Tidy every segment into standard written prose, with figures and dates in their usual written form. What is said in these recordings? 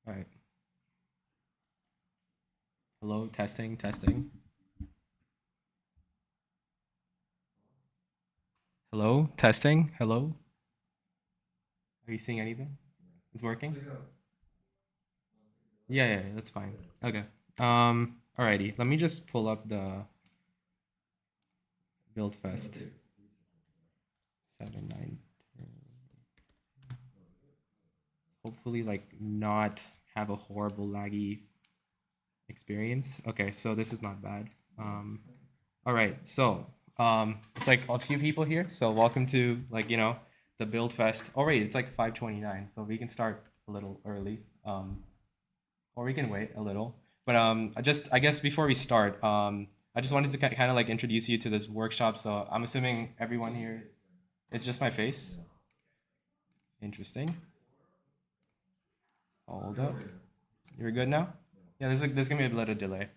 All right. Hello, testing, testing. Hello, testing. Hello. Are you seeing anything? It's working? Yeah, that's fine. Okay. Alrighty. Let me just pull up the BuildFest 7 9. Hopefully, like not have a horrible laggy experience. Okay, so this is not bad. All right, so it's like a few people here. So welcome to the Build Fest. Oh wait, it's like 5:29, so we can start a little early, or we can wait a little. But I guess before we start, I just wanted to kind of like introduce you to this workshop. So I'm assuming everyone here, it's just my face. Interesting. Hold up. You're good now? Yeah, there's gonna be a little delay.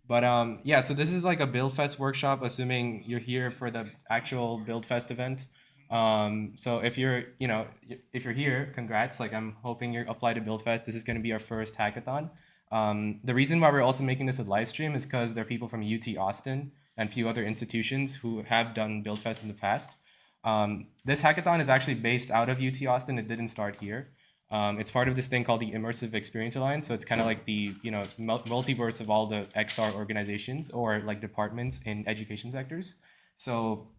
But yeah, so this is like a BuildFest workshop, assuming you're here for the actual BuildFest event. So if if you're here, congrats. Like I'm hoping you apply to BuildFest. This is going to be our first hackathon. The reason why we're also making this a live stream is because there are people from UT Austin and a few other institutions who have done BuildFest in the past. This hackathon is actually based out of UT Austin. It didn't start here. It's part of this thing called the Immersive Experience Alliance. So it's kind of like the multiverse of all the XR organizations or like departments in education sectors. So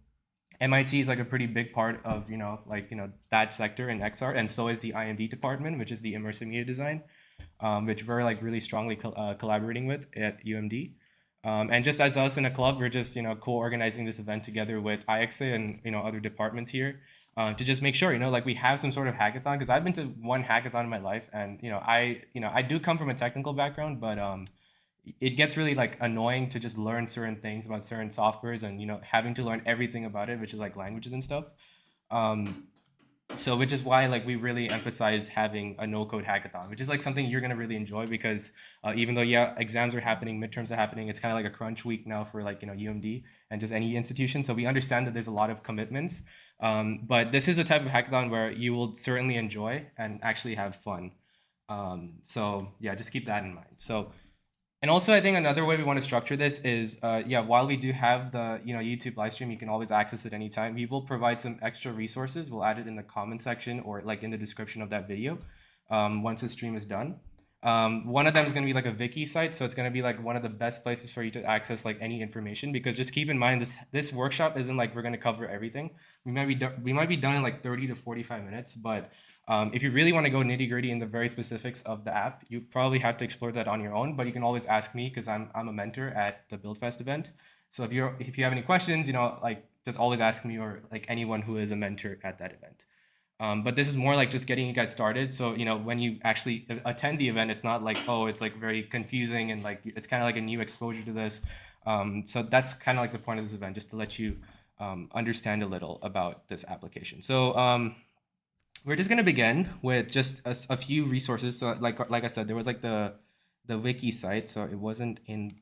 MIT is like a pretty big part of that sector in XR, and so is the IMD department, which is the Immersive Media Design, which we're like really strongly collaborating with at UMD. And just as us in a club, we're just co-organizing this event together with IXA and other departments here to just make sure like we have some sort of hackathon. Because I've been to one hackathon in my life, and I do come from a technical background, but it gets really like annoying to just learn certain things about certain softwares and having to learn everything about it, which is like languages and stuff. Um, so which is why like we really emphasize having a no code hackathon, which is like something you're going to really enjoy because even though yeah exams are happening, midterms are happening, it's kind of like a crunch week now for like UMD and just any institution. So we understand that there's a lot of commitments, but this is a type of hackathon where you will certainly enjoy and actually have fun. So yeah, just keep that in mind. So and also, I think another way we want to structure this is, yeah, while we do have the YouTube live stream, you can always access it anytime. We will provide some extra resources. We'll add it in the comment section or like in the description of that video once the stream is done. One of them is going to be like a wiki site, so it's going to be like one of the best places for you to access like any information. Because just keep in mind this workshop isn't like we're going to cover everything. We might be done in like 30 to 45 minutes, but if you really want to go nitty gritty in the very specifics of the app, you probably have to explore that on your own. But you can always ask me because I'm a mentor at the BuildFest event. So if you have any questions, like just always ask me or like anyone who is a mentor at that event. But this is more like just getting you guys started. So when you actually attend the event, it's not like it's like very confusing and like it's kind of like a new exposure to this. So that's kind of like the point of this event, just to let you understand a little about this application. So we're just gonna begin with just a few resources. So like I said, there was like the wiki site, so it wasn't in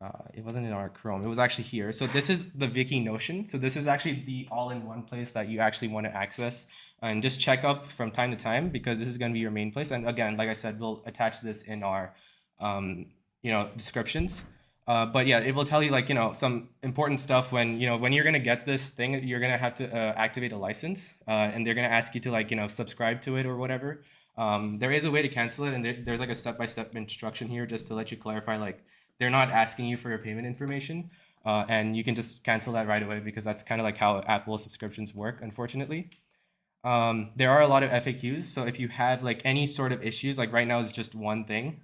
our Chrome. It was actually here. So this is the Wiki Notion. So this is actually the all-in-one place that you actually want to access and just check up from time to time because this is going to be your main place. And again, like I said, we'll attach this in our descriptions. But yeah, it will tell you like some important stuff when when you're gonna get this thing, you're gonna have to activate a license, and they're gonna ask you to like subscribe to it or whatever. There is a way to cancel it, and there's like a step-by-step instruction here just to let you clarify like they're not asking you for your payment information, and you can just cancel that right away because that's kind of like how Apple subscriptions work, unfortunately. There are a lot of FAQs, so if you have like any sort of issues, like right now is just one thing.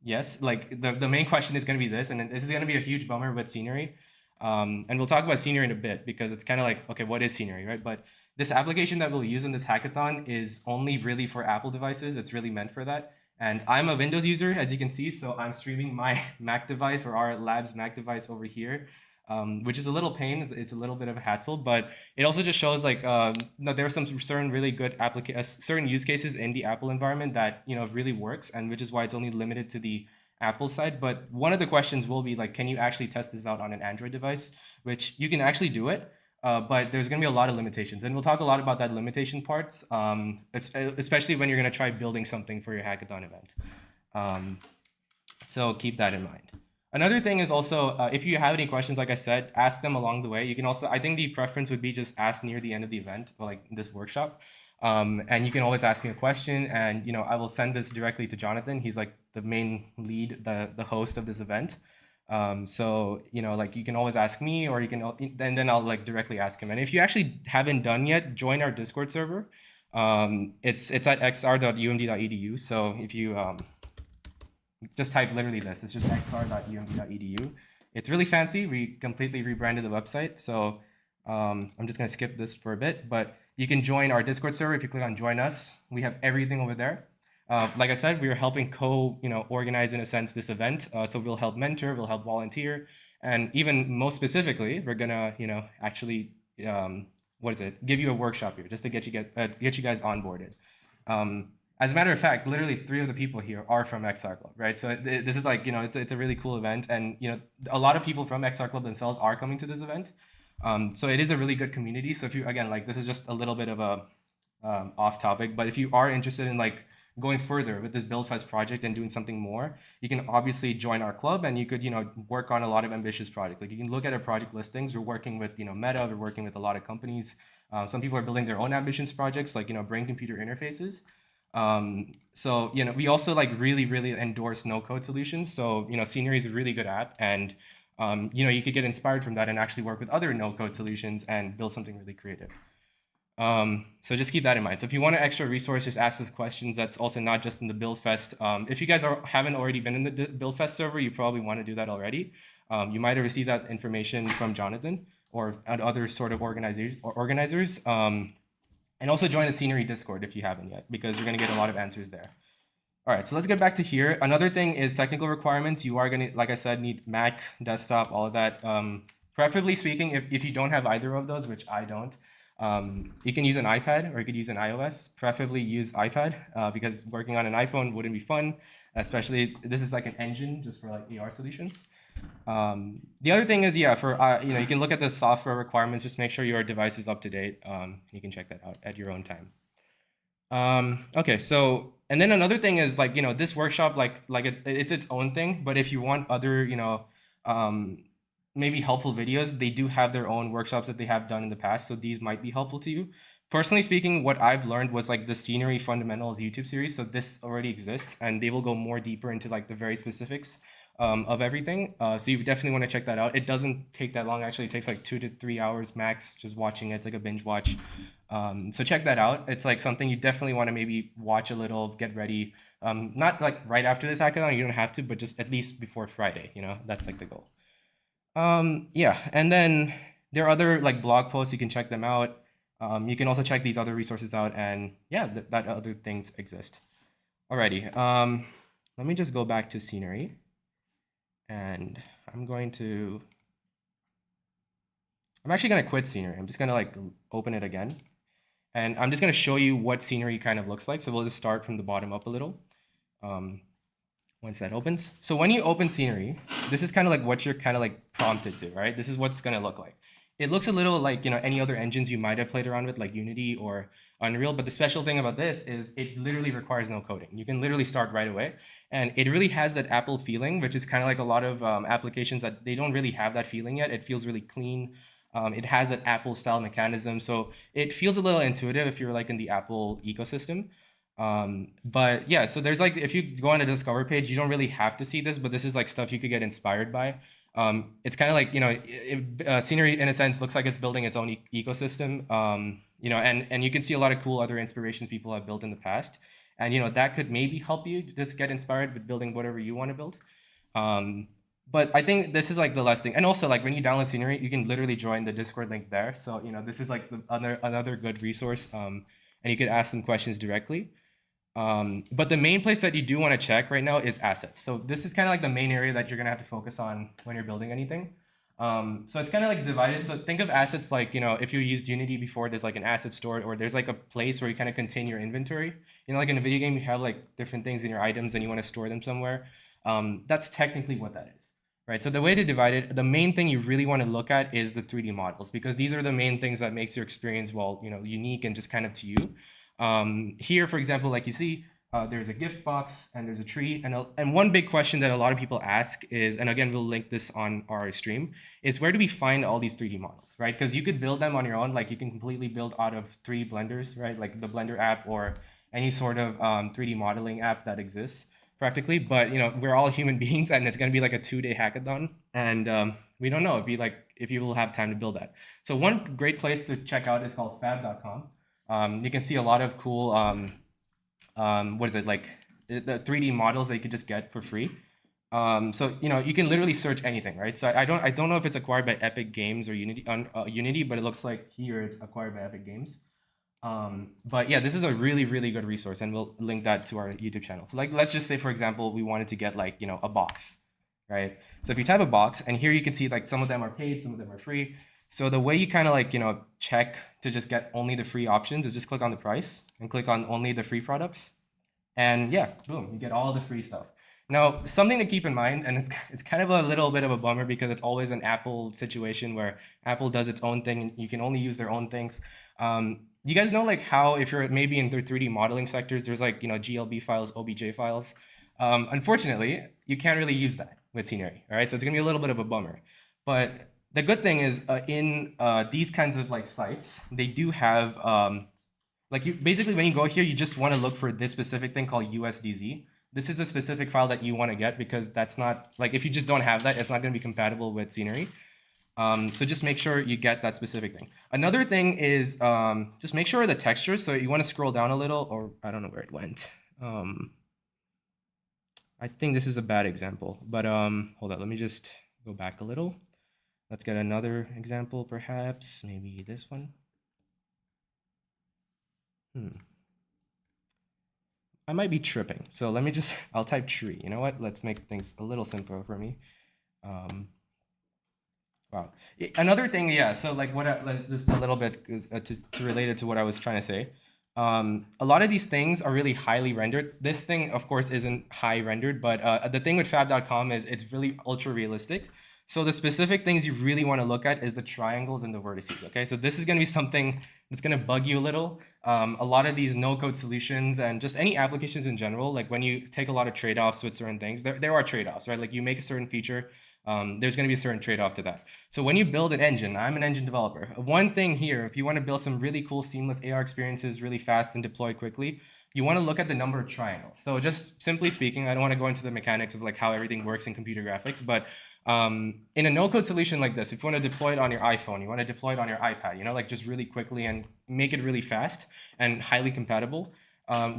Yes, like the main question is going to be this, and this is going to be a huge bummer with Scenery. And we'll talk about Scenery in a bit because it's kind of like, okay, what is Scenery, right? But this application that we'll use in this hackathon is only really for Apple devices. It's really meant for that. And I'm a Windows user, as you can see, so I'm streaming my Mac device or our lab's Mac device over here, which is a little pain. It's a little bit of a hassle, but it also just shows like that there are some certain really good certain use cases in the Apple environment that really works, and which is why it's only limited to the Apple side. But one of the questions will be like, can you actually test this out on an Android device? Which you can actually do it. but there's going to be a lot of limitations, and we'll talk a lot about that limitation parts, especially when you're going to try building something for your hackathon event. So keep that in mind. Another thing is also, if you have any questions, like I said, ask them along the way. You can also, I think the preference would be just ask near the end of the event, or like this workshop. And you can always ask me a question, and I will send this directly to Jonathan. He's like the main lead, the host of this event. So like you can always ask me, or you can, and then I'll like directly ask him. And if you actually haven't done yet, join our Discord server. It's at xr.umd.edu. So if you just type literally this. It's just xr.umd.edu. It's really fancy. We completely rebranded the website. So I'm just going to skip this for a bit, but you can join our Discord server. If you click on join us, we have everything over there. Like I said, we are helping organize in a sense this event. So we'll help mentor, we'll help volunteer, and even most specifically, we're gonna actually give you a workshop here just to get you guys onboarded. As a matter of fact, literally 3 of the people here are from XR Club, right? So this is like, it's a really cool event, and a lot of people from XR Club themselves are coming to this event. So it is a really good community. So if you, again, like this is just a little bit of a off topic, but if you are interested in like going further with this BuildFest project and doing something more, you can obviously join our club, and you could work on a lot of ambitious projects. Like you can look at our project listings. We're working with Meta. We're working with a lot of companies. Some people are building their own ambitious projects, like brain computer interfaces. So we also like really endorse no code solutions. So Scenery is a really good app, and you could get inspired from that and actually work with other no code solutions and build something really creative. So just keep that in mind. So if you want an extra resource, just ask us questions. That's also not just in the BuildFest. If you guys haven't already been in the BuildFest server, you probably want to do that already. You might have received that information from Jonathan or other sort of organizers. And also join the Scenery Discord if you haven't yet, because you're going to get a lot of answers there. All right, so let's get back to here. Another thing is technical requirements. You are going to, like I said, need Mac, desktop, all of that. Preferably speaking, if you don't have either of those, which I don't, you can use an iPad or you could use an iOS. Preferably use iPad because working on an iPhone wouldn't be fun, especially this is like an engine just for like AR solutions. The other thing is, for you can look at the software requirements. Just make sure your device is up to date. You can check that out at your own time. Okay, so and then another thing is like this workshop like it's its own thing. But if you want other maybe helpful videos, they do have their own workshops that they have done in the past, so these might be helpful to you. Personally speaking, what I've learned was like the Scenery Fundamentals YouTube series. So this already exists, and they will go more deeper into like the very specifics of everything. So you definitely want to check that out. It doesn't take that long. Actually, it takes like 2 to 3 hours max just watching it. It's like a binge watch. So check that out. It's like something you definitely want to maybe watch a little, get ready. Not like right after this hackathon, you don't have to, but just at least before Friday, that's like the goal. Yeah, and then there are other like blog posts. You can check them out. You can also check these other resources out, and yeah, that other things exist. Alrighty, let me just go back to Scenery, and I'm actually gonna quit Scenery. I'm just gonna like open it again, and I'm just gonna show you what Scenery kind of looks like. So we'll just start from the bottom up a little. Once that opens. So when you open Scenery, this is kind of like what you're kind of like prompted to, right? This is what's gonna look like. It looks a little like any other engines you might have played around with, like Unity or Unreal, but the special thing about this is it literally requires no coding. You can literally start right away, and it really has that Apple feeling, which is kind of like a lot of applications that they don't really have that feeling yet. It feels really clean. It has that Apple style mechanism, so it feels a little intuitive if you're like in the Apple ecosystem. But yeah, so there's like, if you go on the Discover page, you don't really have to see this, but this is like stuff you could get inspired by. It's kind of like, Scenery in a sense looks like it's building its own ecosystem, and you can see a lot of cool other inspirations people have built in the past. And, that could maybe help you just get inspired with building whatever you want to build. But I think this is like the last thing. And also like when you download Scenery, you can literally join the Discord link there. So, this is like another good resource. And you could ask some questions directly. But the main place that you do want to check right now is assets. So this is kind of like the main area that you're going to have to focus on when you're building anything. So it's kind of like divided. So think of assets like, if you used Unity before, there's like an asset store, or there's like a place where you kind of contain your inventory. Like in a video game, you have like different things in your items and you want to store them somewhere. That's technically what that is, right? So the way to divide it, the main thing you really want to look at is the 3D models, because these are the main things that makes your experience, well, unique and just kind of to you. Here, for example, like you see, there's a gift box and there's a tree. And one big question that a lot of people ask is, and again, we'll link this on our stream, is where do we find all these 3D models, right? Because you could build them on your own, like you can completely build out of 3 blenders, right? Like the Blender app or any sort of 3D modeling app that exists practically. But we're all human beings, and it's going to be like a 2-day hackathon, and we don't know if you will have time to build that. So one great place to check out is called fab.com. You can see a lot of cool what is it, like the 3D models that you could just get for free. So you can literally search anything, right? So I don't know if it's acquired by Epic Games or Unity, but it looks like here it's acquired by Epic Games. But yeah, this is a really, really good resource, and we'll link that to our YouTube channel. So like, let's just say, for example, we wanted to get like, a box, right? So if you type a box, and here you can see like some of them are paid, some of them are free. So the way you kind of like, check to just get only the free options is just click on the price and click on only the free products. And yeah, boom, you get all the free stuff. Now, something to keep in mind, and it's kind of a little bit of a bummer because it's always an Apple situation where Apple does its own thing and you can only use their own things. You guys know like how if you're maybe in the 3D modeling sectors, there's like, GLB files, OBJ files. Unfortunately, you can't really use that with Scenery, all right? So it's gonna be a little bit of a bummer. But the good thing is in these kinds of like sites, they do have, like basically when you go here, you just wanna look for this specific thing called USDZ. This is the specific file that you wanna get because that's not, like if you just don't have that, it's not gonna be compatible with Scenery. So just make sure you get that specific thing. Another thing is just make sure the textures, so you want to scroll down a little, or I don't know where it went. I think this is a bad example, but hold on, let me just go back a little. Let's get another example, perhaps, maybe this one. I might be tripping, so let me just, I'll type tree. You know what? Let's make things a little simpler for me. Wow. Another thing, yeah. So like like just a little bit to relate it to what I was trying to say. A lot of these things are really highly rendered. This thing, of course, isn't high rendered, but the thing with fab.com is it's really ultra realistic. So the specific things you really want to look at is the triangles and the vertices. Okay, so this is going to be something that's going to bug you a little. A lot of these no-code solutions and just any applications in general, like when you take a lot of trade-offs with certain things, there are trade-offs, right? Like you make a certain feature, there's going to be a certain trade-off to that. So when you build an engine, I'm an engine developer. One thing here, if you want to build some really cool seamless AR experiences really fast and deployed quickly, you want to look at the number of triangles. So just simply speaking, I don't want to go into the mechanics of like how everything works in computer graphics, but in a no-code solution like this, if you want to deploy it on your iPhone, you want to deploy it on your iPad, like just really quickly and make it really fast and highly compatible,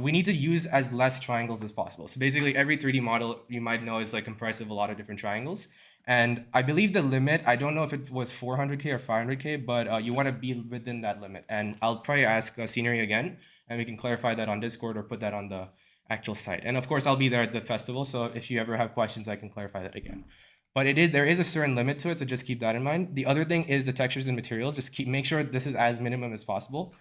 we need to use as less triangles as possible. So basically every 3D model you might know is like comprised of a lot of different triangles. And I believe the limit, I don't know if it was 400K or 500K, but you want to be within that limit. And I'll probably ask Scenery again, and we can clarify that on Discord or put that on the actual site. And of course, I'll be there at the festival, so if you ever have questions, I can clarify that again. But there is a certain limit to it, so just keep that in mind. The other thing is the textures and materials. Just make sure this is as minimum as possible.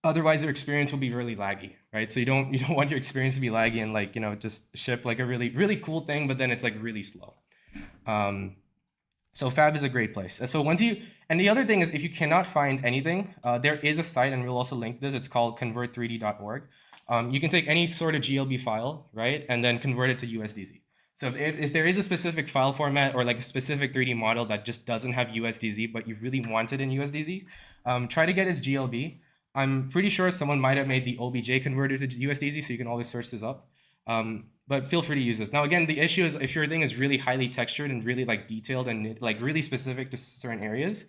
Otherwise, your experience will be really laggy, right? So you don't want your experience to be laggy and like just ship like a really really cool thing, but then it's like really slow. So Fab is a great place. So and the other thing is, if you cannot find anything, there is a site, and we'll also link this. It's called convert3d.org. You can take any sort of GLB file, right, and then convert it to USDZ. So if there is a specific file format or like a specific 3D model that just doesn't have USDZ, but you really want it in USDZ, try to get its GLB. I'm pretty sure someone might have made the OBJ converter to USDZ, so you can always search this up. But feel free to use this. Now, again, the issue is if your thing is really highly textured and really like detailed and like really specific to certain areas,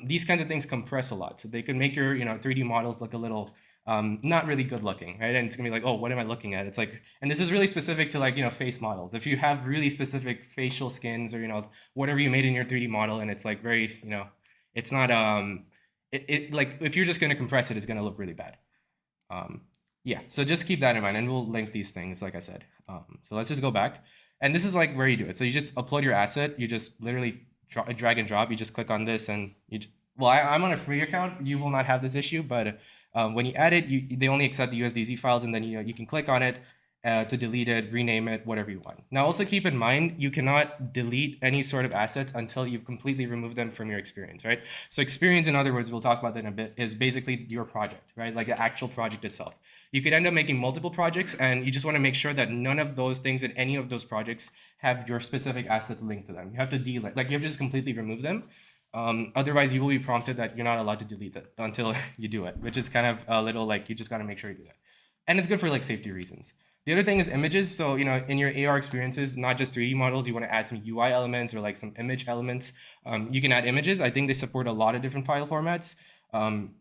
these kinds of things compress a lot. So they can make your 3D models look a little not really good looking, right? And it's gonna be like, oh, what am I looking at? It's like, and this is really specific to like face models. If you have really specific facial skins or whatever you made in your 3D model, and it's like very it's not like if you're just gonna compress it, it's gonna look really bad. Yeah, so just keep that in mind, and we'll link these things, like I said. So let's just go back, and this is like where you do it. So you just upload your asset. You just literally drag and drop. You just click on this, and I'm on a free account. You will not have this issue, but when you add it, they only accept the USDZ files, and then you can click on it, to delete it, rename it, whatever you want. Now, also keep in mind, you cannot delete any sort of assets until you've completely removed them from your experience, right? So experience, in other words, we'll talk about that in a bit, is basically your project, right? Like the actual project itself. You could end up making multiple projects, and you just want to make sure that none of those things in any of those projects have your specific asset linked to them. You have to delete, like you have to just completely remove them. Otherwise, you will be prompted that you're not allowed to delete it until you do it, which is kind of a little like you just got to make sure you do that. And it's good for like safety reasons. The other thing is images. So, in your AR experiences, not just 3D models, you want to add some UI elements or like some image elements. You can add images. I think they support a lot of different file formats.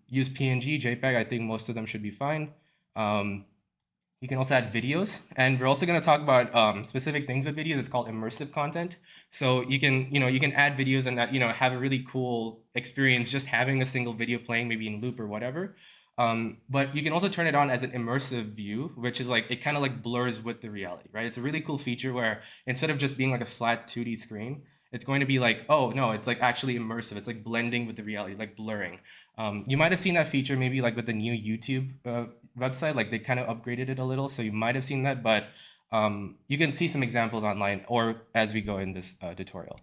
Use PNG, JPEG. I think most of them should be fine. You can also add videos, and we're also going to talk about specific things with videos. It's called immersive content. So you can add videos and that have a really cool experience just having a single video playing, maybe in loop or whatever. But you can also turn it on as an immersive view, which is like it kind of like blurs with the reality, right? It's a really cool feature where instead of just being like a flat 2D screen, it's going to be like, oh no, it's like actually immersive. It's like blending with the reality, like blurring. You might have seen that feature maybe like with the new YouTube website, like they kind of upgraded it a little, so you might have seen that, but you can see some examples online or as we go in this tutorial.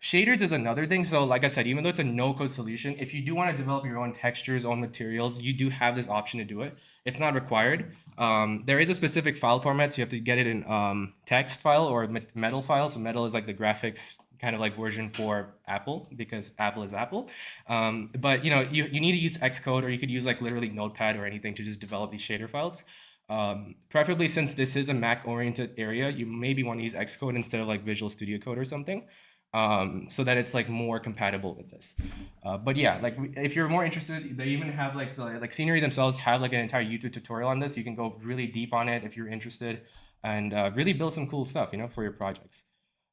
Shaders is another thing. So like I said, even though it's a no-code solution, if you do want to develop your own textures, own materials, you do have this option to do it. It's not required. There is a specific file format, so you have to get it in text file or metal file. So metal is like the graphics kind of like version for Apple, because Apple is Apple. But you need to use Xcode, or you could use like literally Notepad or anything to just develop these shader files. Preferably, since this is a Mac-oriented area, you maybe want to use Xcode instead of like Visual Studio Code or something, so that it's like more compatible with this. But yeah, like if you're more interested, they even have like Scenery themselves have like an entire YouTube tutorial on this. You can go really deep on it if you're interested, and really build some cool stuff, for your projects.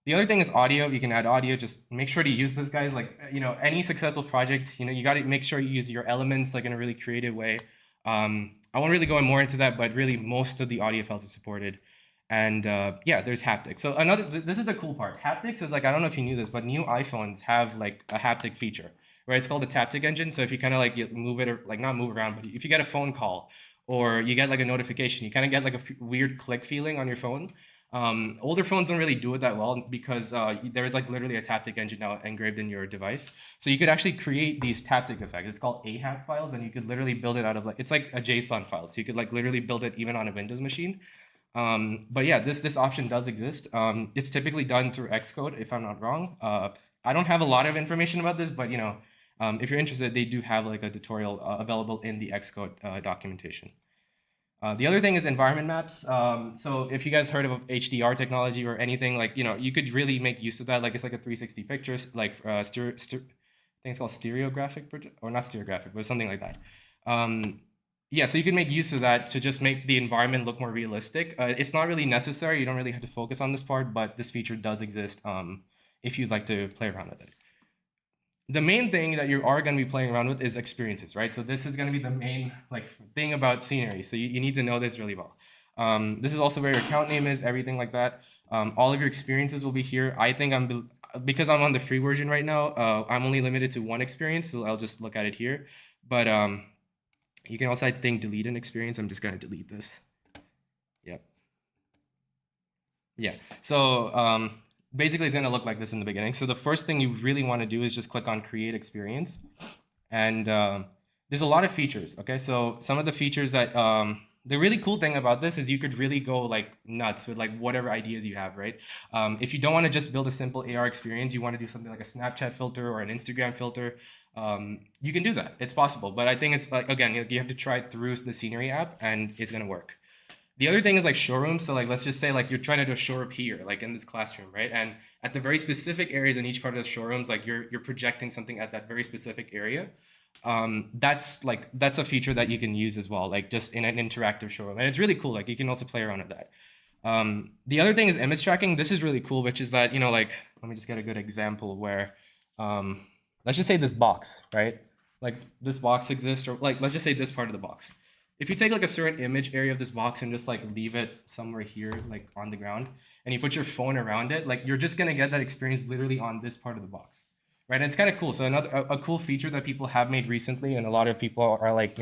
The other thing is audio. You can add audio. Just make sure to use this, guys. Like, any successful project, you got to make sure you use your elements like in a really creative way. I won't really go more into that, but really most of the audio files are supported. And yeah, there's haptics. So this is the cool part. Haptics is like, I don't know if you knew this, but new iPhones have like a haptic feature, right? It's called the Taptic engine. So if you kind of like move it, or like not move around, but if you get a phone call or you get like a notification, you kind of get like a weird click feeling on your phone. Older phones don't really do it that well because there's like literally a Taptic engine now engraved in your device. So you could actually create these Taptic effects. It's called AHAP files, and you could literally build it out of it's like a JSON file. So you could like literally build it even on a Windows machine. But yeah, this option does exist. It's typically done through Xcode, if I'm not wrong. I don't have a lot of information about this, but if you're interested, they do have like a tutorial available in the Xcode documentation. The other thing is environment maps. So if you guys heard of HDR technology or anything, like, you could really make use of that. Like, it's like a 360 pictures, like I think it's called stereographic, or not stereographic, but something like that. Yeah, so you can make use of that to just make the environment look more realistic. It's not really necessary. You don't really have to focus on this part, but this feature does exist if you'd like to play around with it. The main thing that you are going to be playing around with is experiences, right? So this is going to be the main thing about Scenery. So you need to know this really well. This is also where your account name is, everything like that. All of your experiences will be here. I think because I'm on the free version right now, I'm only limited to one experience, so I'll just look at it here. But you can also, I think, delete an experience. I'm just going to delete this. Yep. Yeah. So basically, it's going to look like this in the beginning. So the first thing you really want to do is just click on Create Experience. And there's a lot of features, okay? So some of the features that, the really cool thing about this is you could really go like nuts with like whatever ideas you have, right? If you don't want to just build a simple AR experience, you want to do something like a Snapchat filter or an Instagram filter, you can do that. It's possible. But I think it's like, again, you have to try it through the Scenery app and it's going to work. The other thing is like showrooms. So like, let's just say like you're trying to do a showroom here, like in this classroom, right? And at the very specific areas in each part of the showrooms, like you're projecting something at that very specific area. That's a feature that you can use as well, like just in an interactive showroom. And it's really cool. Like you can also play around with that. The other thing is image tracking. This is really cool, which is that, like, let me just get a good example where, let's just say this box, right? Like this box exists, or like, let's just say this part of the box. If you take like a certain image area of this box and just like leave it somewhere here, like on the ground, and you put your phone around it, like you're just gonna get that experience literally on this part of the box, right? And it's kind of cool. So a cool feature that people have made recently, and a lot of people are like,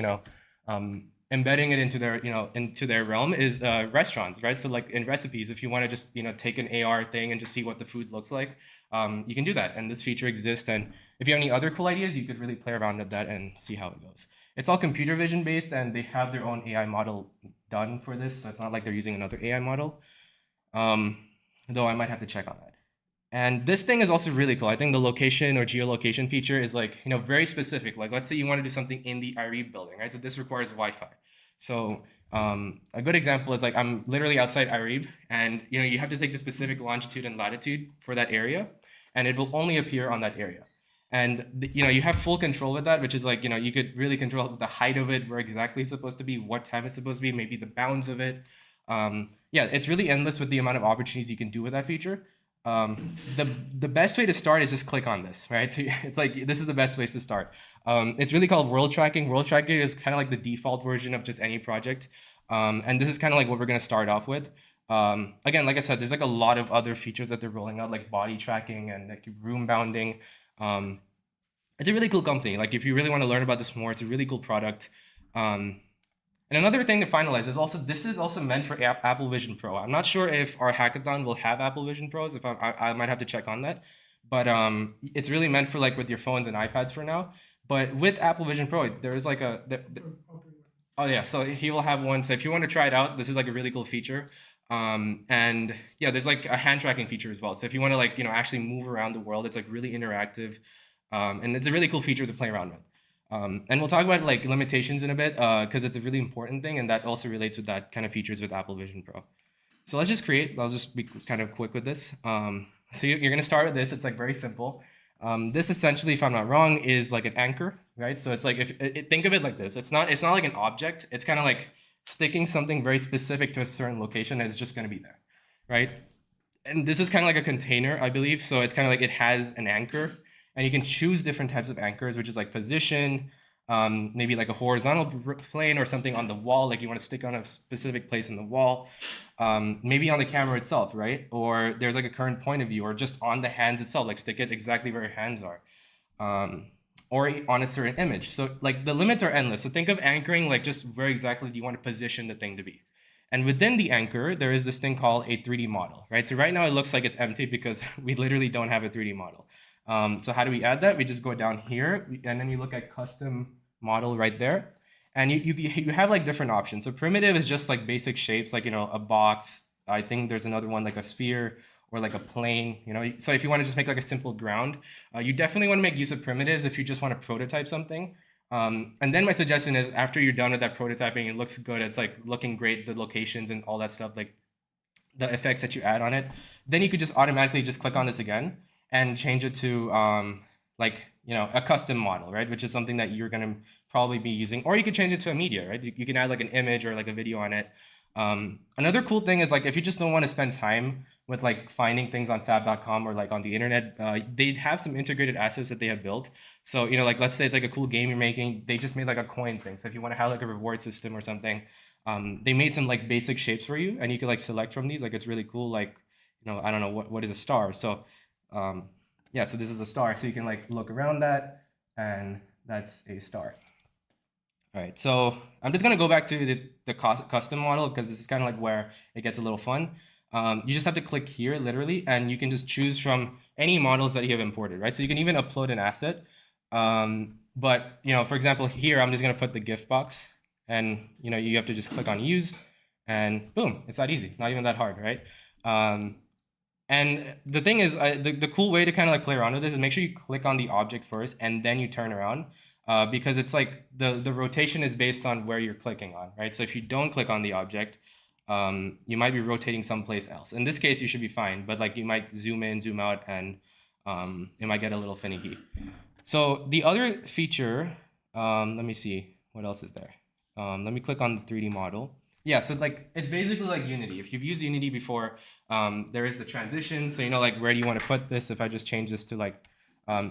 embedding it into their, into their realm is restaurants, right? So like in recipes, if you want to just, take an AR thing and just see what the food looks like, you can do that. And this feature exists. And if you have any other cool ideas, you could really play around with that and see how it goes. It's all computer vision based, and they have their own AI model done for this. So it's not like they're using another AI model. Though I might have to check on that. And this thing is also really cool. I think the location or geolocation feature is like, very specific. Like let's say you want to do something in the IREB building, right? So this requires Wi-Fi. So a good example is like I'm literally outside IREB, and you have to take the specific longitude and latitude for that area, and it will only appear on that area. And you have full control with that, which is like, you could really control the height of it, where exactly it's supposed to be, what time it's supposed to be, maybe the bounds of it. Yeah, it's really endless with the amount of opportunities you can do with that feature. The best way to start is just click on this, right? So it's like, this is the best place to start. It's really called world tracking. World tracking is kind of like the default version of just any project. And this is kind of like what we're going to start off with. Again, like I said, there's like a lot of other features that they're rolling out, like body tracking and like room bounding. It's a really cool company. Like if you really want to learn about this more, it's a really cool product. And another thing to finalize is also, this is also meant for Apple Vision Pro. I'm not sure if our hackathon will have Apple Vision Pros. If I might have to check on that. But it's really meant for like with your phones and iPads for now. But with Apple Vision Pro, there is like oh yeah, so he will have one. So if you want to try it out, this is like a really cool feature. And yeah, there's like a hand tracking feature as well. So if you want to like, actually move around the world, it's like really interactive. And it's a really cool feature to play around with. And we'll talk about like limitations in a bit, because it's a really important thing, and that also relates with that kind of features with Apple Vision Pro. So let's just create. I'll just be kind of quick with this. So you're going to start with this. It's like very simple. This essentially, if I'm not wrong, is like an anchor, right? So it's like, think of it like this. It's not like an object. It's kind of like sticking something very specific to a certain location that's just going to be there, right? And this is kind of like a container, I believe. So it's kind of like it has an anchor, and you can choose different types of anchors, which is like position, maybe like a horizontal plane or something on the wall, like you want to stick on a specific place in the wall, maybe on the camera itself, right? Or there's like a current point of view, or just on the hands itself, like stick it exactly where your hands are, or on a certain image. So like the limits are endless. So think of anchoring like just where exactly do you want to position the thing to be. And within the anchor, there is this thing called a 3D model, right? So right now it looks like it's empty because we literally don't have a 3D model. So how do we add that? We just go down here, and then you look at custom model right there. And you have like different options. So primitive is just like basic shapes, like, a box. I think there's another one like a sphere or like a plane, So if you want to just make like a simple ground, you definitely want to make use of primitives if you just want to prototype something. And then my suggestion is, after you're done with that prototyping, it looks good, it's like looking great, the locations and all that stuff, like the effects that you add on it, then you could just automatically just click on this again and change it to like, a custom model, right? Which is something that you're going to probably be using, or you could change it to a media, right? You can add like an image or like a video on it. Another cool thing is like, if you just don't want to spend time with like finding things on fab.com or like on the internet, they have some integrated assets that they have built. So, like let's say it's like a cool game you're making, they just made like a coin thing. So if you want to have like a reward system or something, they made some like basic shapes for you, and you can like select from these. Like it's really cool. Like, I don't know what is a star. So yeah, so this is a star. So you can like look around that, and that's a star. All right, so I'm just gonna go back to the custom model, because this is kind of like where it gets a little fun. You just have to click here literally, and you can just choose from any models that you have imported, right? So you can even upload an asset. But for example, here I'm just gonna put the gift box, and you have to just click on use, and boom, it's that easy, not even that hard, right? And the thing is, the cool way to kind of like play around with this is make sure you click on the object first and then you turn around, because it's like the rotation is based on where you're clicking on, right? So if you don't click on the object, you might be rotating someplace else. In this case, you should be fine, but like you might zoom in, zoom out, and it might get a little finicky. So the other feature, let me see, what else is there? Let me click on the 3D model. Yeah, so like it's basically like Unity. If you've used Unity before, there is the transition. So like where do you want to put this? If I just change this to like,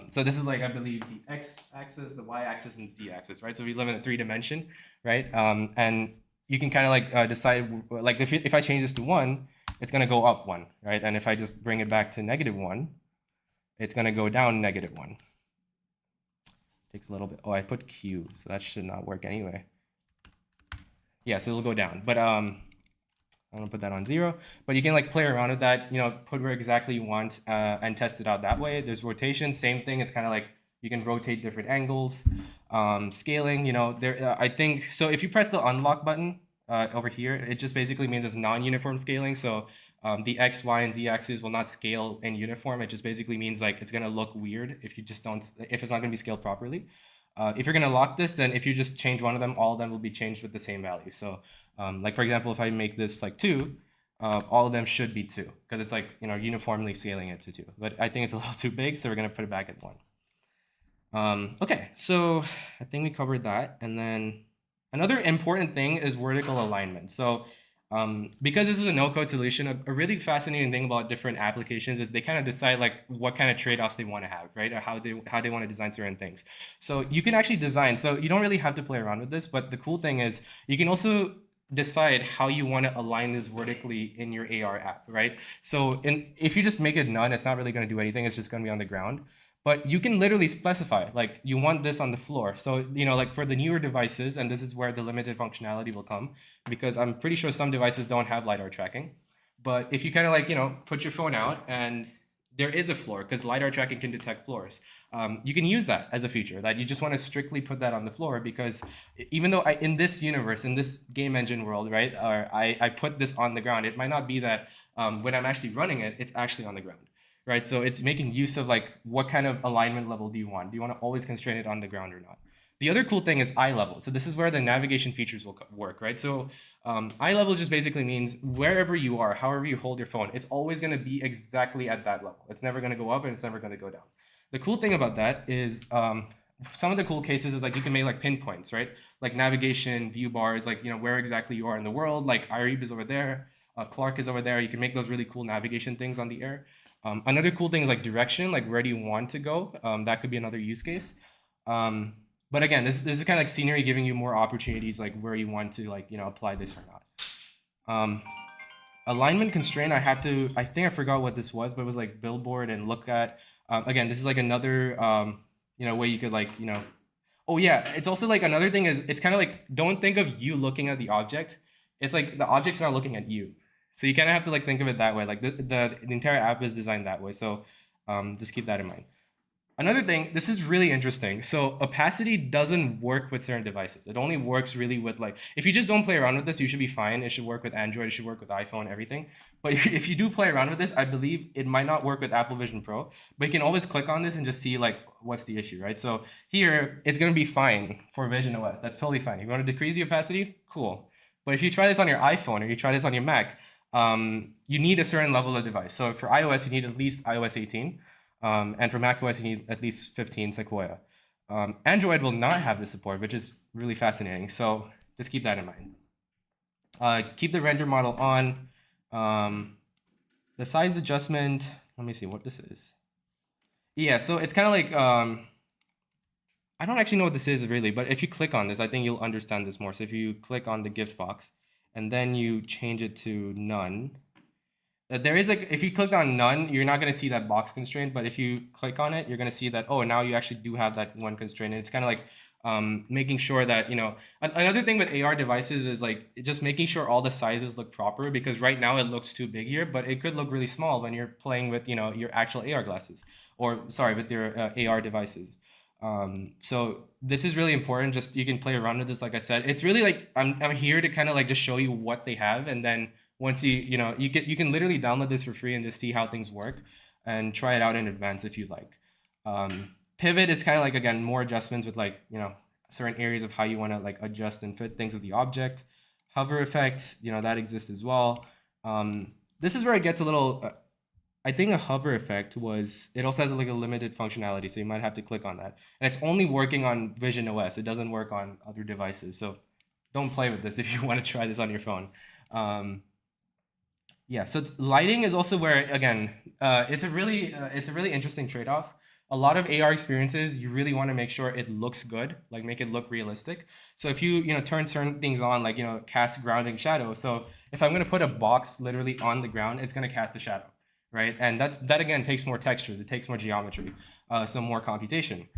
so this is like, I believe, the x-axis, the y-axis, and z-axis, right? So we live in a 3-dimension, right? And you can kind of like decide, like if I change this to 1, it's gonna go up 1, right? And if I just bring it back to -1, it's gonna go down -1. Takes a little bit. Oh, I put Q, so that should not work anyway. Yeah, so it'll go down. But I'm gonna put that on 0. But you can like play around with that, put where exactly you want and test it out that way. There's rotation, same thing. It's kind of like you can rotate different angles, scaling. I think so. If you press the unlock button over here, it just basically means it's non-uniform scaling. So the X, Y, and Z axis will not scale in uniform. It just basically means like it's gonna look weird if it's not gonna be scaled properly. If you're gonna lock this, then if you just change one of them, all of them will be changed with the same value. So like for example, if I make this like 2, all of them should be 2 because it's like, uniformly scaling it to 2. But I think it's a little too big, so we're gonna put it back at 1. Okay, so I think we covered that. And then another important thing is vertical alignment. So because this is a no-code solution, a really fascinating thing about different applications is they kind of decide like what kind of trade-offs they want to have, right? Or how they want to design certain things. So you can actually design. So you don't really have to play around with this, but the cool thing is you can also decide how you want to align this vertically in your AR app, right? So if you just make it none, it's not really going to do anything. It's just going to be on the ground. But you can literally specify, like, you want this on the floor. So, like for the newer devices, and this is where the limited functionality will come, because I'm pretty sure some devices don't have LiDAR tracking. But if you kind of like, put your phone out and there is a floor, because LiDAR tracking can detect floors, you can use that as a feature, that you just want to strictly put that on the floor, because even though in this universe, in this game engine world, right, or I put this on the ground, it might not be that when I'm actually running it, it's actually on the ground. Right, so it's making use of like what kind of alignment level do you want? Do you want to always constrain it on the ground or not? The other cool thing is eye level. So this is where the navigation features will work, right? So eye level just basically means wherever you are, however you hold your phone, it's always going to be exactly at that level. It's never going to go up and it's never going to go down. The cool thing about that is some of the cool cases is like you can make like pinpoints, right? Like navigation, view bars, like where exactly you are in the world. Like Arib is over there, Clark is over there. You can make those really cool navigation things on the air. Another cool thing is like direction, like where do you want to go? That could be another use case. But again, this is kind of like scenery giving you more opportunities, like where you want to like, apply this or not. Alignment constraint, I think I forgot what this was, but it was like billboard and look at. Again, this is like another, way you could like, oh yeah, it's also like another thing is it's kind of like, don't think of you looking at the object. It's like the object's not looking at you. So you kind of have to like think of it that way. Like the entire app is designed that way. So just keep that in mind. Another thing, this is really interesting. So opacity doesn't work with certain devices. It only works really with like, if you just don't play around with this, you should be fine. It should work with Android. It should work with iPhone, everything. But if you do play around with this, I believe it might not work with Apple Vision Pro. But you can always click on this and just see like what's the issue, right? So here, it's going to be fine for Vision OS. That's totally fine. You want to decrease the opacity? Cool. But if you try this on your iPhone or you try this on your Mac, you need a certain level of device. So for iOS, you need at least iOS 18. And for macOS, you need at least 15 Sequoia. Android will not have this support, which is really fascinating. So just keep that in mind. Keep the render model on. The size adjustment, let me see what this is. Yeah, so it's kind of like, I don't actually know what this is really, but if you click on this, I think you'll understand this more. So if you click on the gift box and then you change it to none, there is like, if you clicked on none, you're not going to see that box constraint, but if you click on it, you're going to see that, oh, now you actually do have that one constraint. And it's kind of like making sure that, another thing with AR devices is like just making sure all the sizes look proper, because right now it looks too big here, but it could look really small when you're playing with, your actual AR glasses, or sorry, with your AR devices. So this is really important. Just, you can play around with this. Like I said, it's really like, I'm here to kind of like just show you what they have. And then once you can literally download this for free and just see how things work and try it out in advance if you like. Pivot is kind of like, again, more adjustments with like, certain areas of how you want to like adjust and fit things with the object. Hover effect, that exists as well. This is where it gets a little, I think a hover effect it also has like a limited functionality, so you might have to click on that. And it's only working on Vision OS. It doesn't work on other devices. So don't play with this if you want to try this on your phone. Yeah, so lighting is also where, again, it's a really interesting trade-off. A lot of AR experiences, you really want to make sure it looks good, like make it look realistic. So if you turn certain things on, like cast grounding shadow. So if I'm going to put a box literally on the ground, it's going to cast a shadow, right? And that again takes more textures, it takes more geometry, so more computation.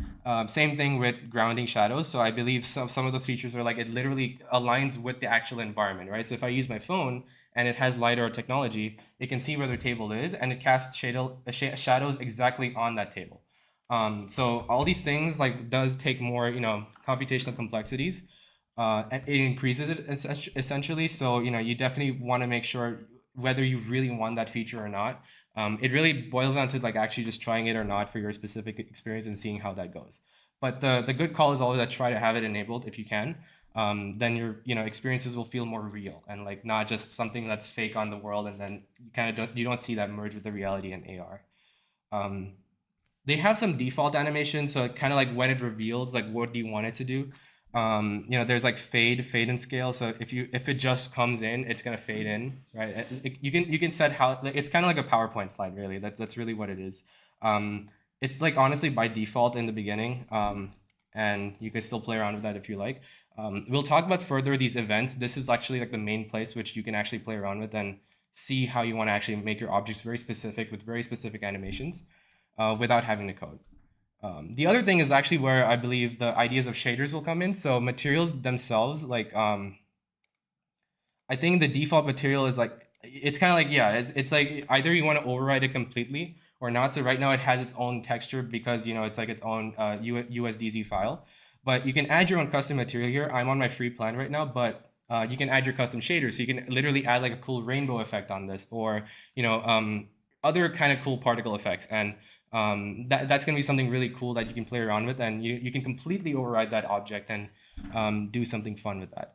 Same thing with grounding shadows. So I believe some of those features are like it literally aligns with the actual environment, right? So if I use my phone and it has LiDAR technology, it can see where the table is and it casts shadows exactly on that table. So all these things like does take more, computational complexities, and it increases it essentially. So, you definitely want to make sure whether you really want that feature or not. It really boils down to like actually just trying it or not for your specific experience and seeing how that goes. But the good call is always that try to have it enabled if you can. Then your experiences will feel more real and like not just something that's fake on the world, and then you don't see that merge with the reality in AR. Um, they have some default animations, so kind of like when it reveals like what do you want it to do. There's like fade and scale. So if it just comes in, it's gonna fade in, right? You can set how, like, it's kind of like a PowerPoint slide, really. That's really what it is. It's like honestly by default in the beginning, and you can still play around with that if you like. We'll talk about further these events. This is actually like the main place which you can actually play around with and see how you want to actually make your objects very specific with very specific animations, without having to code. The other thing is actually where I believe the ideas of shaders will come in. So materials themselves, like I think the default material is like, it's kind of like, yeah, it's like either you want to override it completely or not. So right now it has its own texture because it's like its own USDZ file. But you can add your own custom material here. I'm on my free plan right now, but you can add your custom shaders. So you can literally add like a cool rainbow effect on this, or other kind of cool particle effects. And that's going to be something really cool that you can play around with, and you can completely override that object and do something fun with that.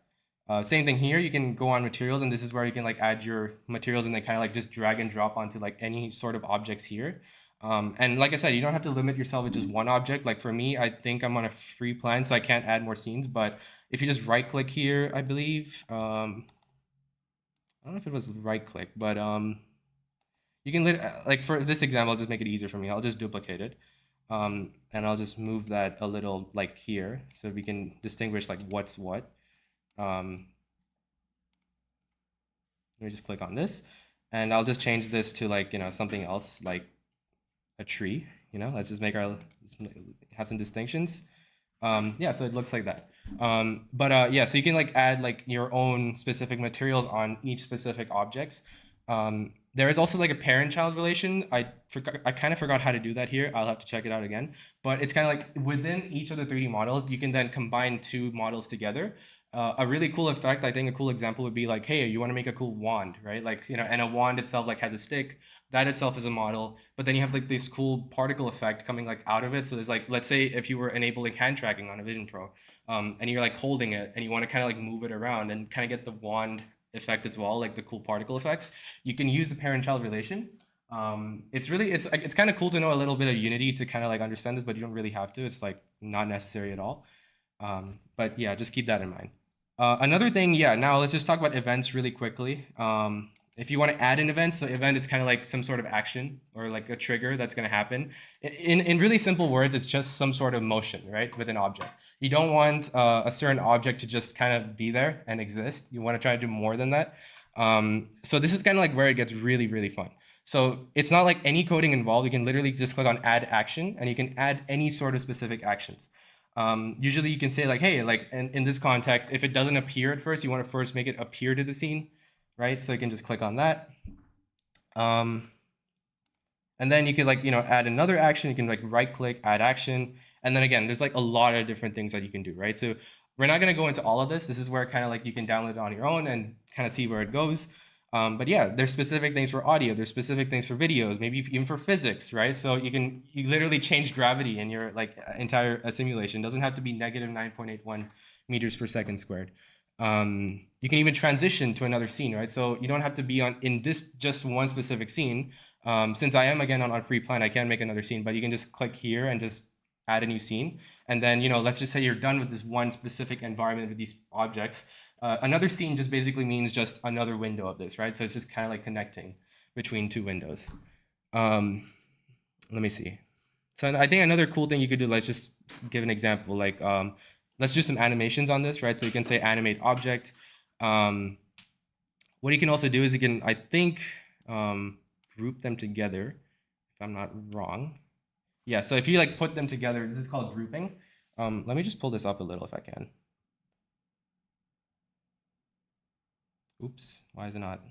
Same thing here, you can go on materials, and this is where you can like add your materials and then kind of like just drag and drop onto like any sort of objects here. And like I said, you don't have to limit yourself with just one object. Like for me, I think I'm on a free plan, so I can't add more scenes. But if you just right click here, I believe, I don't know if it was right click, but you can like for this example, I'll just make it easier for me. I'll just duplicate it. And I'll just move that a little like here so we can distinguish like what's what. Let me just click on this, and I'll just change this to like something else, like a tree. Let's just let's have some distinctions. Yeah, so it looks like that. But yeah, so you can like add like your own specific materials on each specific objects. There is also like a parent-child relation. I kind of forgot how to do that here. I'll have to check it out again. But it's kind of like within each of the 3D models, you can then combine two models together. A really cool effect, I think a cool example would be like, hey, you want to make a cool wand, right? Like, and a wand itself like has a stick. That itself is a model, but then you have like this cool particle effect coming like out of it. So there's like, let's say if you were enabling hand tracking on a Vision Pro, and you're like holding it and you want to kind of like move it around and kind of get the wand effect as well, like the cool particle effects, you can use the parent-child relation. It's kind of cool to know a little bit of Unity to kind of like understand this, but you don't really have to. It's like not necessary at all. But yeah, just keep that in mind. Another thing, yeah, now let's just talk about events really quickly. If you want to add an event, so event is kind of like some sort of action or like a trigger that's going to happen. In really simple words, it's just some sort of motion, right, with an object. You don't want a certain object to just kind of be there and exist. You want to try to do more than that. So this is kind of like where it gets really, really fun. So it's not like any coding involved. You can literally just click on add action, and you can add any sort of specific actions. Usually you can say like, hey, like in this context, if it doesn't appear at first, you want to first make it appear to the scene, right? So you can just click on that. And then you could like, add another action. You can like right click, add action. And then again, there's like a lot of different things that you can do, right? So we're not going to go into all of this. This is where kind of like you can download it on your own and kind of see where it goes. But yeah, there's specific things for audio. There's specific things for videos, maybe even for physics, right? So you literally change gravity in your like entire simulation. It doesn't have to be negative 9.81 meters per second squared. You can even transition to another scene, right? So you don't have to be in this just one specific scene. Since I am again on free plan, I can make another scene, but you can just click here and just add a new scene. And then, let's just say you're done with this one specific environment with these objects. Another scene just basically means just another window of this, right? So it's just kind of like connecting between two windows. Let me see. So I think another cool thing you could do, let's just give an example, like let's do some animations on this, right? So you can say animate object. What you can also do is you can, I think, group them together, if I'm not wrong. Yeah, so if you like put them together, this is called grouping. Let me just pull this up a little if I can. Oops, why is it not?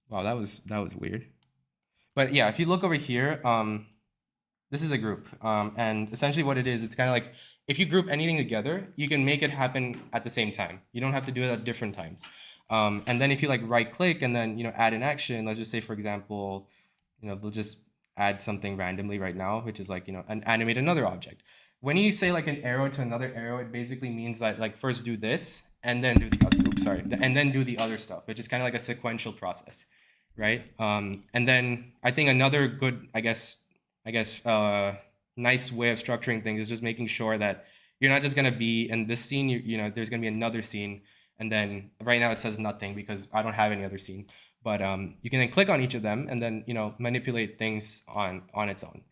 Wow, that was weird. But yeah, if you look over here, this is a group. And essentially what it is, it's kind of like if you group anything together, you can make it happen at the same time. You don't have to do it at different times. And then if you like right click and then, add an action, let's just say, for example, we'll just add something randomly right now, which is like, animate another object. When you say like an arrow to another arrow, it basically means that like first do this and then do the other, and then do the other stuff, which is kind of like a sequential process, right? And then I think another good, nice way of structuring things is just making sure that you're not just going to be in this scene, there's going to be another scene. And then right now it says nothing because I don't have any other scene. But you can then click on each of them and then, manipulate things on its own.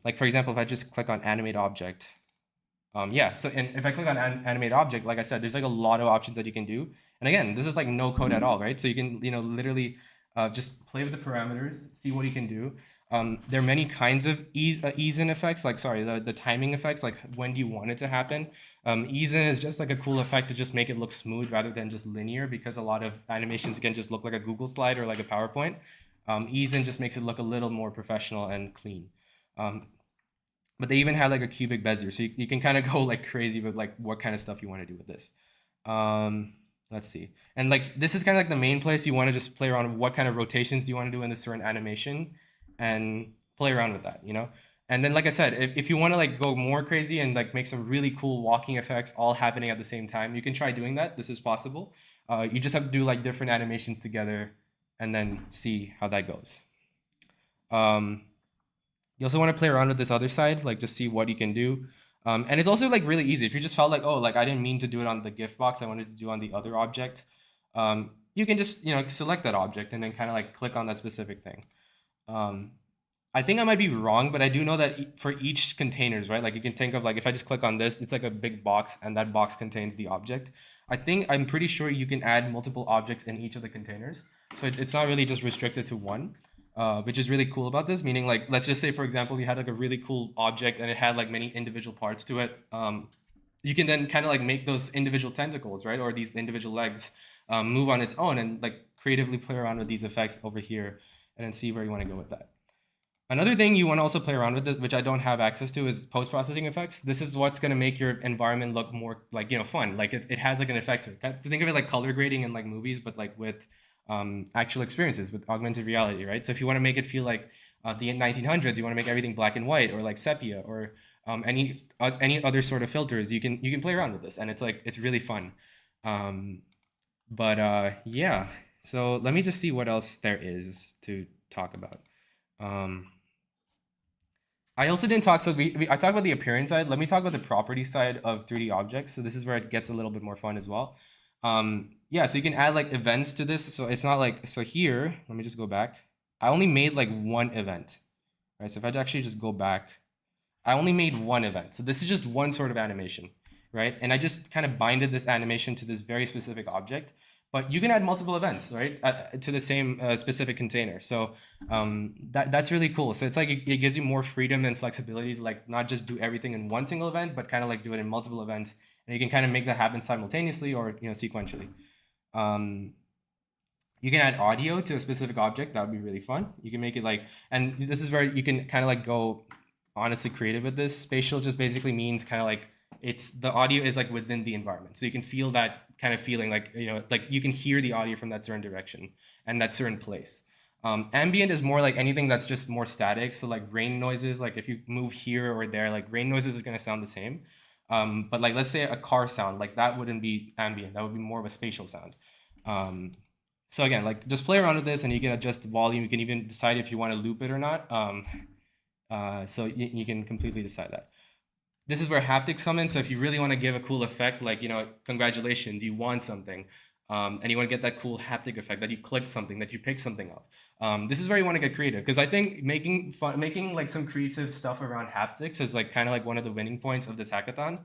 Like, for example, if I just click on animate object, yeah, so and if I click on animate object, like I said, there's like a lot of options that you can do. And again, this is like no code at all, right? So you can, literally just play with the parameters, see what you can do. There are many kinds of ease in effects, like, sorry, the timing effects, like when do you want it to happen? Ease in is just like a cool effect to just make it look smooth rather than just linear, because a lot of animations can just look like a Google slide or like a PowerPoint. Ease in just makes it look a little more professional and clean. But they even have like a cubic bezier, so you can kind of go like crazy with like what kind of stuff you want to do with this. Let's see. And like this is kind of like the main place you want to just play around with what kind of rotations do you want to do in a certain animation and play around with that, And then, like I said, if you want to like go more crazy and like make some really cool walking effects all happening at the same time, you can try doing that. This is possible. You just have to do like different animations together and then see how that goes. You also want to play around with this other side, like just see what you can do. And it's also like really easy. If you just felt like, oh, like I didn't mean to do it on the gift box, I wanted to do on the other object, you can just, select that object and then kind of like click on that specific thing. I think I might be wrong, but I do know that for each containers, right? Like you can think of like, if I just click on this, it's like a big box and that box contains the object. I'm pretty sure you can add multiple objects in each of the containers. So it's not really just restricted to one. Which is really cool about this, meaning like, let's just say, for example, you had like a really cool object and it had like many individual parts to it. You can then kind of like make those individual tentacles, right? Or these individual legs move on its own and like creatively play around with these effects over here and then see where you want to go with that. Another thing you want to also play around with, which I don't have access to, is post-processing effects. This is what's going to make your environment look more like, fun. Like it has like an effect to it. Think of it like color grading in like movies, but like with actual experiences with augmented reality, right? So if you want to make it feel like the 1900s, you want to make everything black and white or like sepia or any other sort of filters, you can play around with this, and it's really fun. Yeah, so let me just see what else there is to talk about. I also didn't talk, so I talked about the appearance side. Let me talk about the property side of 3D objects. So this is where it gets a little bit more fun as well. Yeah, so you can add like events to this. So it's not like, so here, let me just go back. I only made like one event, right? So if I actually just go back, I only made one event. So this is just one sort of animation, right? And I just kind of binded this animation to this very specific object. But you can add multiple events, right, to the same specific container. So that's really cool. So it's like it gives you more freedom and flexibility to like not just do everything in one single event, but kind of like do it in multiple events. And you can kind of make that happen simultaneously or sequentially. You can add audio to a specific object. That would be really fun. You can make it like, and this is where you can kind of like go honestly creative with this. Spatial just basically means kind of like the audio is like within the environment. So you can feel that kind of feeling like, like you can hear the audio from that certain direction and that certain place. Ambient is more like anything that's just more static. So like rain noises, like if you move here or there, like rain noises is going to sound the same. But like, let's say a car sound, like that wouldn't be ambient. That would be more of a spatial sound. So again, like just play around with this and you can adjust the volume. You can even decide if you want to loop it or not. So you can completely decide that. This is where haptics come in. So if you really want to give a cool effect, like, congratulations, you won something. And you want to get that cool haptic effect that you clicked something, that you picked something up. This is where you want to get creative, because I think making like some creative stuff around haptics is like kind of like one of the winning points of this hackathon.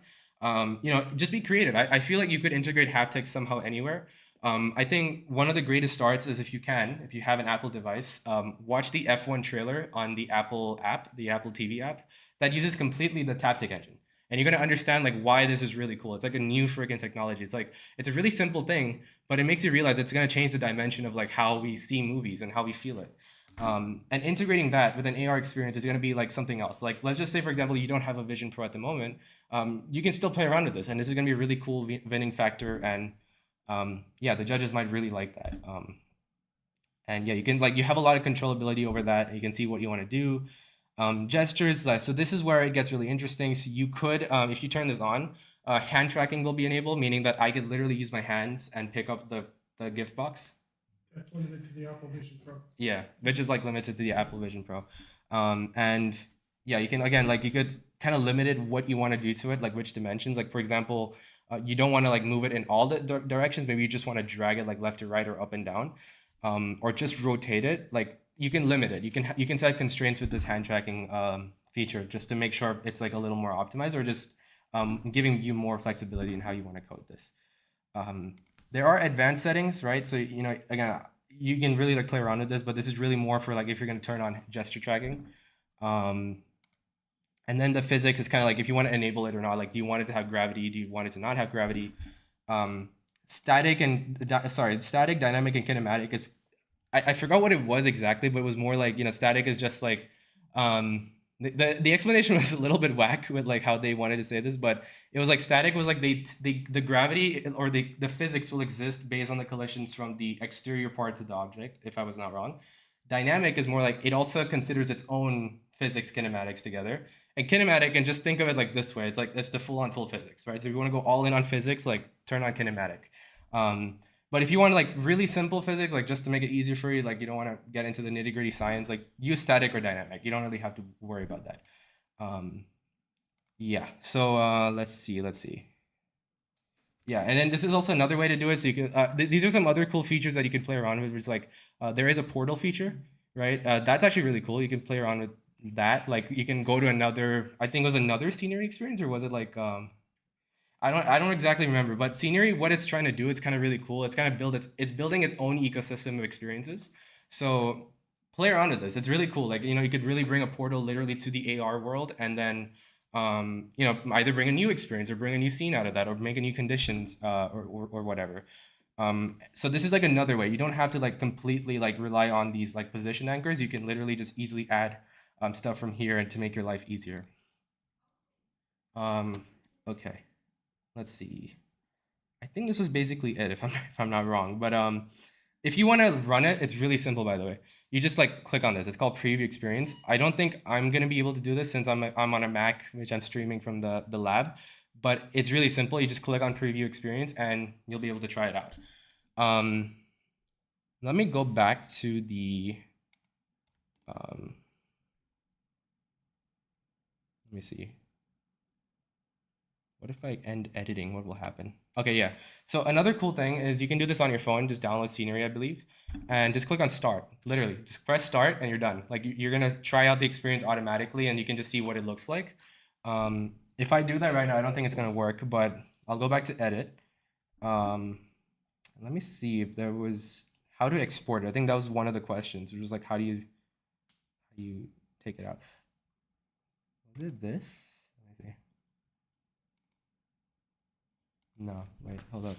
Just be creative. I feel like you could integrate haptics somehow anywhere. I think one of the greatest starts is if you can, if you have an Apple device, watch the F1 trailer on the Apple app, the Apple TV app, that uses completely the Taptic engine. And you're gonna understand like why this is really cool. It's like a new freaking technology. It's like it's a really simple thing, but it makes you realize it's gonna change the dimension of like how we see movies and how we feel it. And integrating that with an AR experience is going to be like something else. Like, let's just say, for example, you don't have a Vision Pro at the moment. You can still play around with this, and this is going to be a really cool winning factor. And yeah, the judges might really like that. And yeah, you can like you have a lot of controllability over that. You can see what you want to do. Gestures. So this is where it gets really interesting. So you could, if you turn this on, hand tracking will be enabled, meaning that I could literally use my hands and pick up the gift box. That's limited to the Apple Vision Pro. Yeah, which is like limited to the Apple Vision Pro. And yeah, you can again like you could kind of limit it what you want to do to it, like which dimensions. Like for example, you don't want to like move it in all the directions. Maybe you just want to drag it like left to right or up and down, or just rotate it. Like you can limit it. You can set constraints with this hand tracking feature just to make sure it's like a little more optimized, or just giving you more flexibility in how you want to code this. Um, there are advanced settings, right? So you know, again, you can really like play around with this, but this is really more for like if you're going to turn on gesture tracking. Um, and then the physics is kind of like if you want to enable it or not. Like, do you want it to have gravity? Do you want it to not have gravity? Um, static and static, dynamic, and kinematic is I forgot what it was exactly, but it was more like, you know, static is just like um the explanation was a little bit whack with like how they wanted to say this, but it was like static was like the gravity or the physics will exist based on the collisions from the exterior parts of the object, if I was not wrong. Dynamic is more like it also considers its own physics kinematics together. And kinematic, and just think of it like this way, it's like it's the full physics, right? So if you want to go all in on physics, like turn on kinematic. Um, but if you want like really simple physics, like just to make it easier for you, like you don't want to get into the nitty gritty science, like use static or dynamic. You don't really have to worry about that. Um, yeah. So let's see. Yeah, and then this is also another way to do it. So you can these are some other cool features that you can play around with. Which is like there is a portal feature, right? That's actually really cool. You can play around with that. Like you can go to another. I think it was another scenery experience, or was it like I don't exactly remember, but scenery, what it's trying to do, it's kind of really cool. It's kind of it's building its own ecosystem of experiences. So play around with this. It's really cool. Like, you know, you could really bring a portal literally to the AR world, and then you know, either bring a new experience or bring a new scene out of that, or make a new conditions or whatever. So this is like another way. You don't have to like completely like rely on these like position anchors. You can literally just easily add stuff from here and to make your life easier. Okay, let's see. I think this was basically it, if I'm not wrong. But if you want to run it, it's really simple, by the way. You just like click on this. It's called Preview Experience. I don't think I'm gonna be able to do this since I'm on a Mac, which I'm streaming from the lab. But it's really simple. You just click on Preview Experience, and you'll be able to try it out. Um, let me go back to the. Let me see. What if I end editing? What will happen? Okay, yeah. So another cool thing is you can do this on your phone. Just download Scenery, I believe, and just click on Start. Literally, just press Start and you're done. Like you're gonna try out the experience automatically, and you can just see what it looks like. If I do that right now, I don't think it's gonna work, but I'll go back to Edit. Um, Let me see if there was how to export it. I think that was one of the questions, which was like how do you take it out? Was it this? Let me see. No, wait, hold up.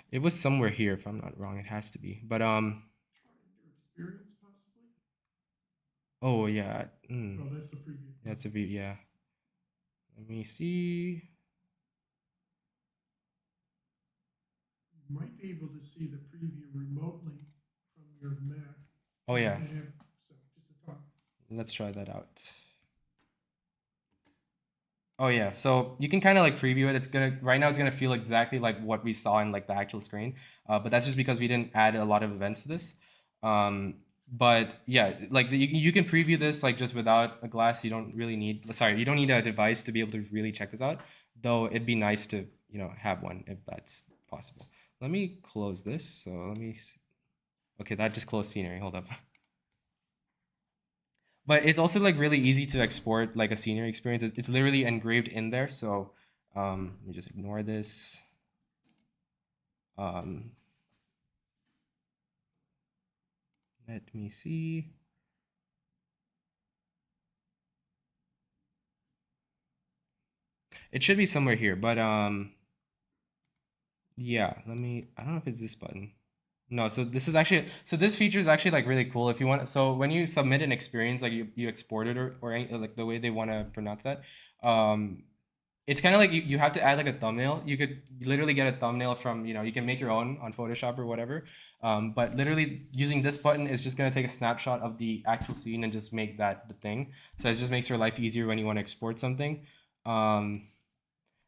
It was somewhere here, if I'm not wrong. It has to be. But Experience, possibly? oh yeah. Oh, that's the preview. That's a view. Yeah. Let me see. You might be able to see the preview remotely from your Mac. Oh yeah. So just a thought. Let's try that out. Oh yeah, so you can kind of like preview it. It's gonna right now it's gonna feel exactly like what we saw in like the actual screen, but that's just because we didn't add a lot of events to this. But yeah, like you can preview this like just without a glass. You don't really need you don't need a device to be able to really check this out. Though it'd be nice to have one if that's possible. Let me close this. So let me. Okay, that just closed scenery. Hold up. But it's also like really easy to export like a scenery experience. It's literally engraved in there. So let me just ignore this. Um, let me see. It should be somewhere here, but yeah, let me, I don't know if it's this button. No, so this is actually, so this feature is actually like really cool. If you want, so when you submit an experience, like you export it or like the way they want to pronounce that, um, it's kind of like you have to add like a thumbnail. You could literally get a thumbnail from, you can make your own on Photoshop or whatever. But literally using this button is just going to take a snapshot of the actual scene and just make that the thing. So it just makes your life easier when you want to export something. Um,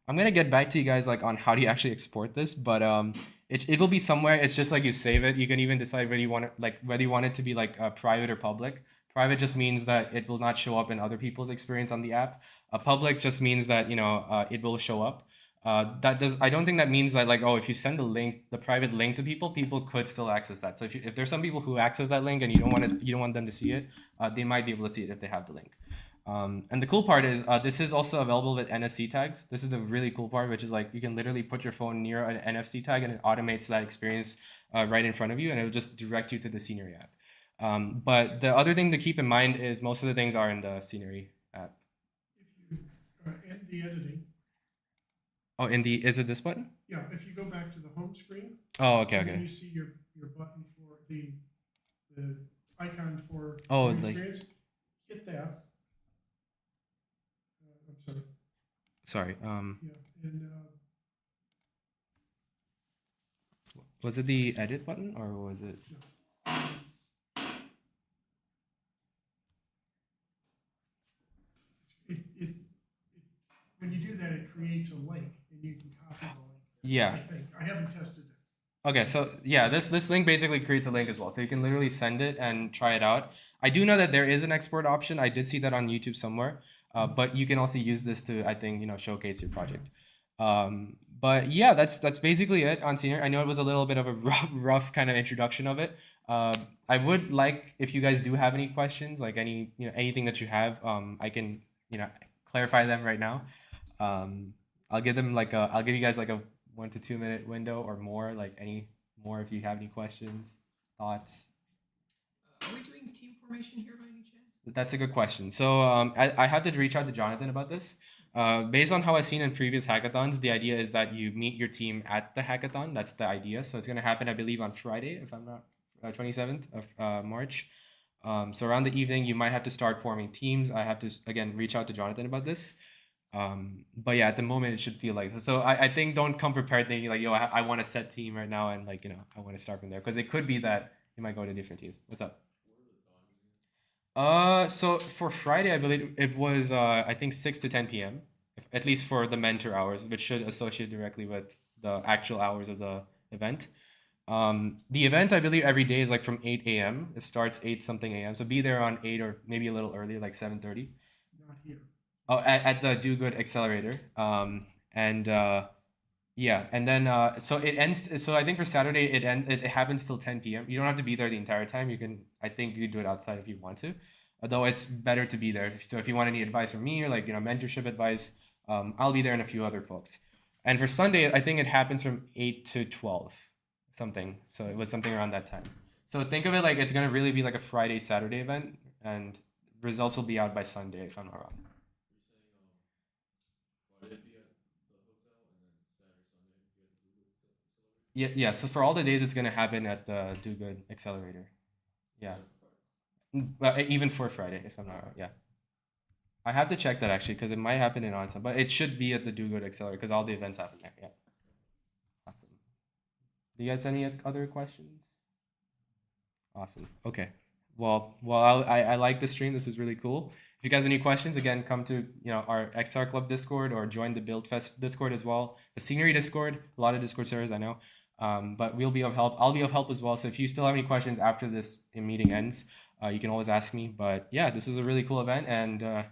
I'm gonna get back to you guys like on how do you actually export this, but it will be somewhere. It's just like you save it. You can even decide whether you want it like whether you want it to be like private or public. Private just means that it will not show up in other people's experience on the app. Public just means that it will show up. That does I don't think that means that like, oh, if you send the link, the private link to people, people could still access that. So if there's some people who access that link and you don't want them to see it, they might be able to see it if they have the link. And the cool part is this is also available with NFC tags. This is the really cool part, which is like you can literally put your phone near an NFC tag and it automates that experience right in front of you, and it'll just direct you to the scenery app. But the other thing to keep in mind is most of the things are in the scenery app. If you end the editing, Oh, is it this button? yeah, if you go back to the home screen, Oh, okay, and then you okay. see your button for the icon for Oh, new like experience, hit that. I'm sorry. sorry. Yeah, and Was it the edit button or was it? yeah. It when you do that, it creates a link, and you can copy the link. Yeah. I think I haven't tested it. Okay, so yeah, this link basically creates a link as well. So you can literally send it and try it out. I do know that there is an export option. I did see that on YouTube somewhere. But you can also use this to, I think, showcase your project. But yeah, that's basically it on Senior. I know it was a little bit of a rough kind of introduction of it. I would like if you guys do have any questions, like anything that you have, I can clarify them right now. Um, I'll give you guys like a 1 to 2 minute window or more, like any more if you have any questions, thoughts. Are we doing team formation here by any chance? That's a good question. So I had to reach out to Jonathan about this. Based on how I've seen in previous hackathons, the idea is that you meet your team at the hackathon. That's the idea. So it's going to happen, I believe, on Friday, if I'm not 27th of March. So around the evening, you might have to start forming teams. I have to, again, reach out to Jonathan about this. But yeah, at the moment, it should feel like so. I think don't come prepared thinking like, yo, I want a set team right now and like, I want to start from there because it could be that you might go to different teams. What's up? So for Friday, I believe it was I think 6 to 10 p.m. At least for the mentor hours, which should associate directly with the actual hours of the event. The event I believe every day is like from 8 a.m. It starts 8 something a.m. So be there on 8 or maybe a little earlier, like 7:30. Not here. Oh, at the Do Good Accelerator. And yeah, and then so it ends. So I think for Saturday it happens till 10 p.m. You don't have to be there the entire time. You can I think you can do it outside if you want to, although it's better to be there. So if you want any advice from me or like mentorship advice, I'll be there and a few other folks. And for Sunday, I think it happens from 8 to 12, something. So it was something around that time. So think of it like it's gonna really be like a Friday Saturday event, and results will be out by Sunday if I'm not wrong. Yeah, yeah. So for all the days, it's gonna happen at the Do Good Accelerator. Yeah. But even for Friday, if I'm not wrong. Yeah. I have to check that actually because it might happen in on but it should be at the Do Good Accelerator because all the events happen there. Yeah. Awesome. Do you guys have any other questions? Awesome. Okay. Well, I like the stream. This was really cool. If you guys have any questions, again, come to our XR Club Discord or join the BuildFest Discord as well. The Scenery Discord, a lot of Discord servers, I know. But we'll be of help. I'll be of help as well. So if you still have any questions after this meeting ends, you can always ask me. But yeah, this is a really cool event, and